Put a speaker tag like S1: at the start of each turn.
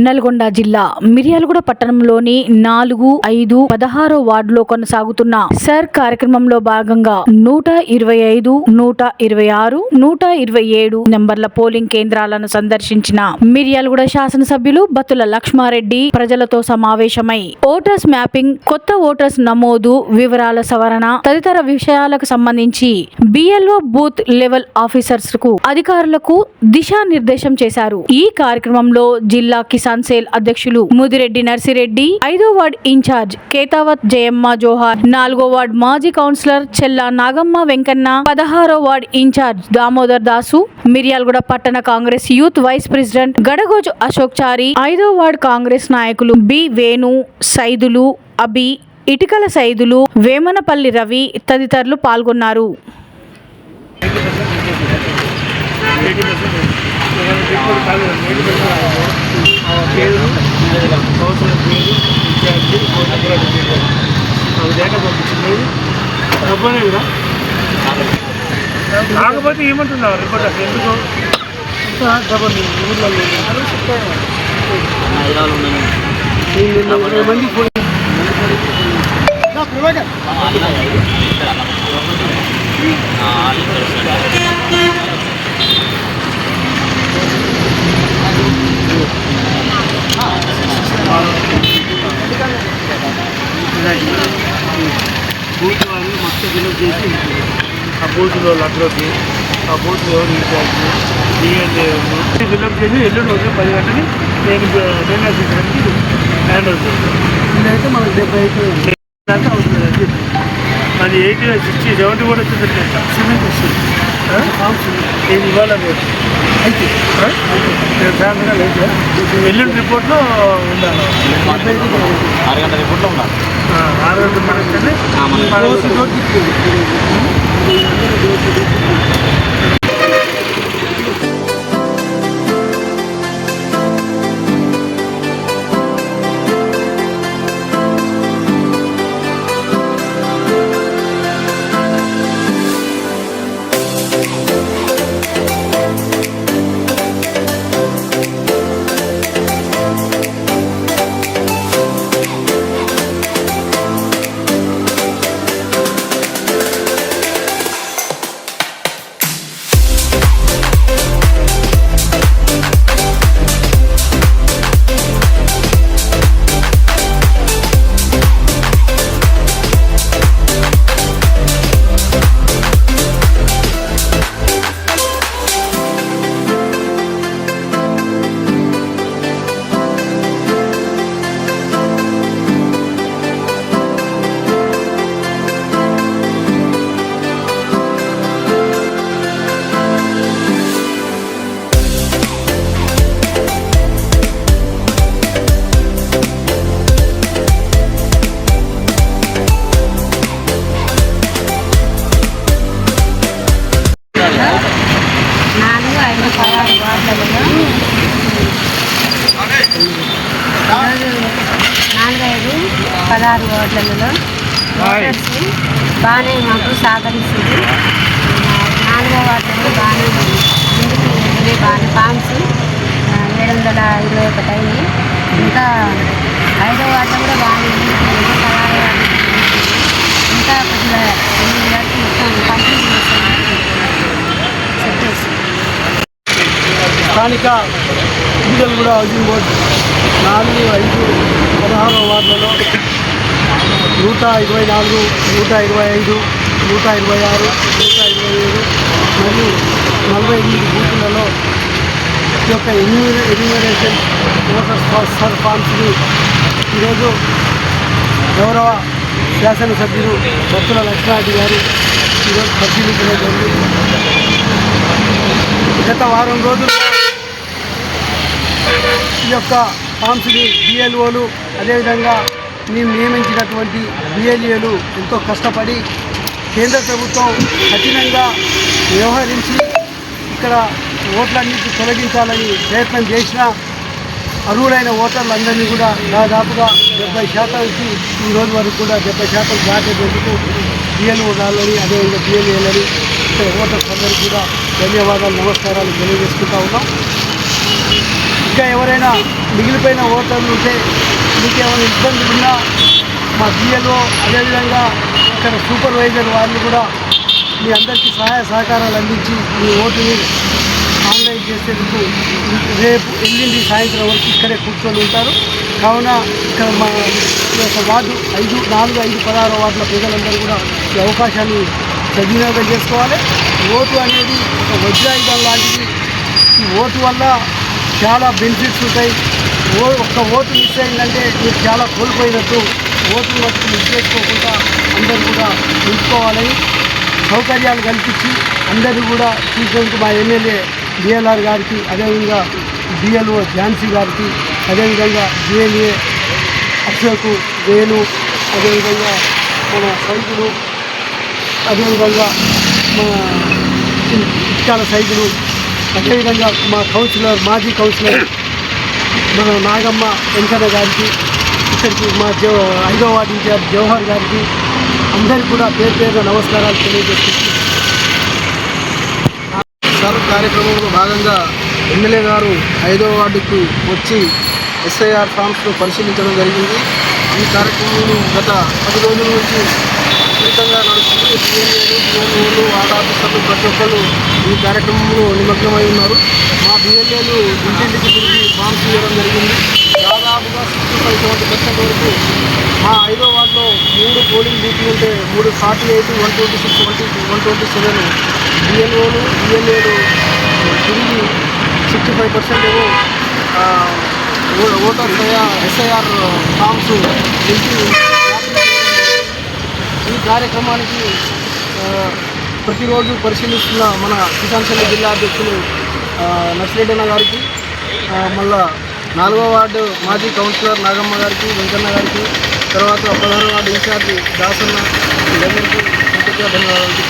S1: నల్గొండ జిల్లా మిర్యాలగూడ పట్టణంలోని 4, 5, 16 వార్డులో కొనసాగుతున్న సర్ కార్యక్రమంలో భాగంగా 125, 126, 127 నంబర్ల పోలింగ్ కేంద్రాలను సందర్శించిన మిర్యాలగూడ శాసనసభ్యులు బత్తుల లక్ష్మారెడ్డి ప్రజలతో సమావేశమై ఓటర్స్ మ్యాపింగ్, కొత్త ఓటర్స్ నమోదు, వివరాల సవరణ తదితర విషయాలకు సంబంధించి బిఎల్ఓ బూత్ లెవెల్ ఆఫీసర్స్ కు అధికారులకు దిశానిర్దేశం చేశారు. ఈ కార్యక్రమంలో జిల్లా కిసాన్ సేల్ అధ్యక్షులు ముదిరెడ్డి నర్సిరెడ్డి, 5వ వార్డ్ ఇన్ఛార్జ్ కేతావత్ జయమ్మ జోహార్, 4వ వార్డ్ మాజీ కౌన్సిలర్ చెల్లా నాగమ్మ వెంకన్న, 16వ వార్డ్ ఇన్ఛార్జ్ దామోదర్ దాసు, మిర్యాలగూడ పట్టణ Congress youth vice president Gadagoju Ashok Chari, 5వ వార్డ్ కాంగ్రెస్ నాయకులు బి వేణు, సైదులు, అబి, ఇటికల సైదులు, వేమనపల్లి రవి తదితరులు పాల్గొన్నారు.
S2: కాకపోతే ఏమంటున్నారు రిపోర్ట్ అసలు ఎందుకు బూత్ వాళ్ళు మొత్తం ఫిలప్ చేసి ఆ బూత్లో లడ్లోకి ఆ బూత్ ఎవరు ఇన్ఛార్జ్ ఫిలప్ చేసి ఎల్లుండి వచ్చే 10 గంటలకి నేను నిర్ణయించడానికి హ్యాండ్ అవుతుంది. ఇదైతే మనకు 70 దాకా అవుతుంది. అది 80, 60, 70 కూడా వచ్చిందంటే 70 వస్తుంది. నేను ఇవాళ అయితే ఫ్యామిలీగా లేదు. ఎల్లుండి రిపోర్ట్లో ఉండాలి.
S3: 6 గంటల రిపోర్ట్లో ఉండాలి.
S2: 6 గంటల మనకంటే
S4: వార్డులలో ఓటర్స్ బాగానే మాకు సహకరిస్తుంది. 4వ వార్డులో బాగానే ముందుకు బాగానే ఫామ్స్ 721 అయింది. ఇంకా 5వ వార్డులో కూడా బాగానే ఇంకా కొద్దిగా 8 వరకు మొత్తం కంప్లీట్ చెప్పేసి
S2: స్థానిక మిర్యాలగూడ హౌసింగ్ బోర్డు 4, 5, 16వ వార్డులలో 124, 125, 126, 127 మరియు 48 బూతులలో ఈ యొక్క ఎన్యూమరేషన్ ఓటర్స్ సర్ ఫామ్స్ని ఈరోజు గౌరవ శాసనసభ్యులు బత్తుల లక్ష్మారెడ్డి గారు ఈరోజు పరిశీలించడం జరిగింది. గత వారం రోజులుగా ఈ యొక్క ఫామ్స్ని బిఎల్ఓలు అదేవిధంగా మేము నియమించినటువంటి బిఎల్ఏలు ఎంతో కష్టపడి కేంద్ర ప్రభుత్వం కఠినంగా వ్యవహరించి ఇక్కడ ఓట్లన్నింటినీ తొలగించాలని ప్రయత్నం చేసిన అర్హులైన ఓటర్లందరినీ కూడా దాదాపుగా 70% ఈ రోజు వరకు కూడా 70% దాటేందుకు బిఎల్ఓలని అదేవిధంగా బిఎల్ఏలని ఇక్కడ ఓటర్స్ అందరికీ కూడా ధన్యవాదాలు, నమస్కారాలు తెలియజేసుకుంటా ఉన్నాం. ఇంకా ఎవరైనా మిగిలిపోయిన ఓటర్లు ఉంటే మీకేమైనా ఇబ్బంది ఉన్నా మా బిఎల్ఓ అదేవిధంగా ఇక్కడ సూపర్వైజర్ వాళ్ళు కూడా మీ అందరికీ సహాయ సహకారాలు అందించి మీ ఓటుని ఆన్లైన్ చేసేందుకు రేపు ఎల్లుండి సాయంత్రం వరకు ఇక్కడే కూర్చొని ఉంటారు. కావున ఇక్కడ మా యొక్క వార్డు 4, 5, 16 వార్డుల ప్రజలందరూ కూడా ఈ అవకాశాన్ని సద్వినియోగం చేసుకోవాలి. ఓటు అనేది ఒక వజ్రాయుధం లాంటిది. ఈ ఓటు వల్ల చాలా బెనిఫిట్స్ ఉంటాయి. ఒక్క ఓటు మిస్ అయిందంటే మీరు చాలా కోల్పోయినట్టు. ఓటును మట్టుకు మిస్ చేసుకోకుండా అందరూ కూడా నిలుపుకోవాలని సౌకర్యాలు కల్పించి అందరూ కూడా చూసేందుకు మా ఎమ్మెల్యే డిఎల్ఆర్ గారికి, అదేవిధంగా డిఎల్ఓ ఝాన్సీ గారికి, అదేవిధంగా జిఎల్ఏ అశోక్ వేణు, అదేవిధంగా మన సైదులు, అదేవిధంగా మన ఇటుకాల సైదులు, అదేవిధంగా మా కౌన్సిలర్, మాజీ కౌన్సిలర్ మన నాగమ్మ వెంకన్న గారికి, ఇక్కడికి మా 5వ వార్డు ఇన్ఛార్జ్ జవహర్ గారికి అందరికీ కూడా పేరు పేరున నమస్కారాలు తెలియజేస్తున్నాను.
S5: సార్ కార్యక్రమంలో భాగంగా ఎమ్మెల్యే గారు 5వ వార్డుకు వచ్చి ఎస్ఐఆర్ ఫామ్స్ను పరిశీలించడం జరిగింది. ఈ కార్యక్రమంలో గత 10 రోజుల నుంచి విస్తృతంగా నడుస్తుంది. బిఎల్ఏలు, వార్డు ఆఫీసర్లు ప్రతి ఒక్కరు ఈ కార్యక్రమంలో నిమగ్నమై ఉన్నారు. మా బిఎల్ఏలు ఇంటింటికి తిరిగి ఫామ్స్ ఇవ్వడం జరిగింది. దాదాపుగా 65% వరకు మా 5వ వార్డులో 3 పోలింగ్ బూత్లు ఉంటే 3 48, 126, 127 బిఎల్ఓలు, బిఎల్ఏలు తిరిగి 65% ఏమో ఓటర్ ఎస్ఐఆర్ ఫామ్స్ నింపి ఈ కార్యక్రమానికి ప్రతిరోజు పరిశీలిస్తున్న మన కిసాన్పల్లి జిల్లా అధ్యక్షులు నర్సిరెడ్డి గారికి, మళ్ళా 4వ వార్డు మాజీ కౌన్సిలర్ నాగమ్మ గారికి, వెంకన్న గారికి, తర్వాత 16వ వార్డు ఇన్ఛార్జి దాసన్న అందరికీ ధన్యవాదాలు.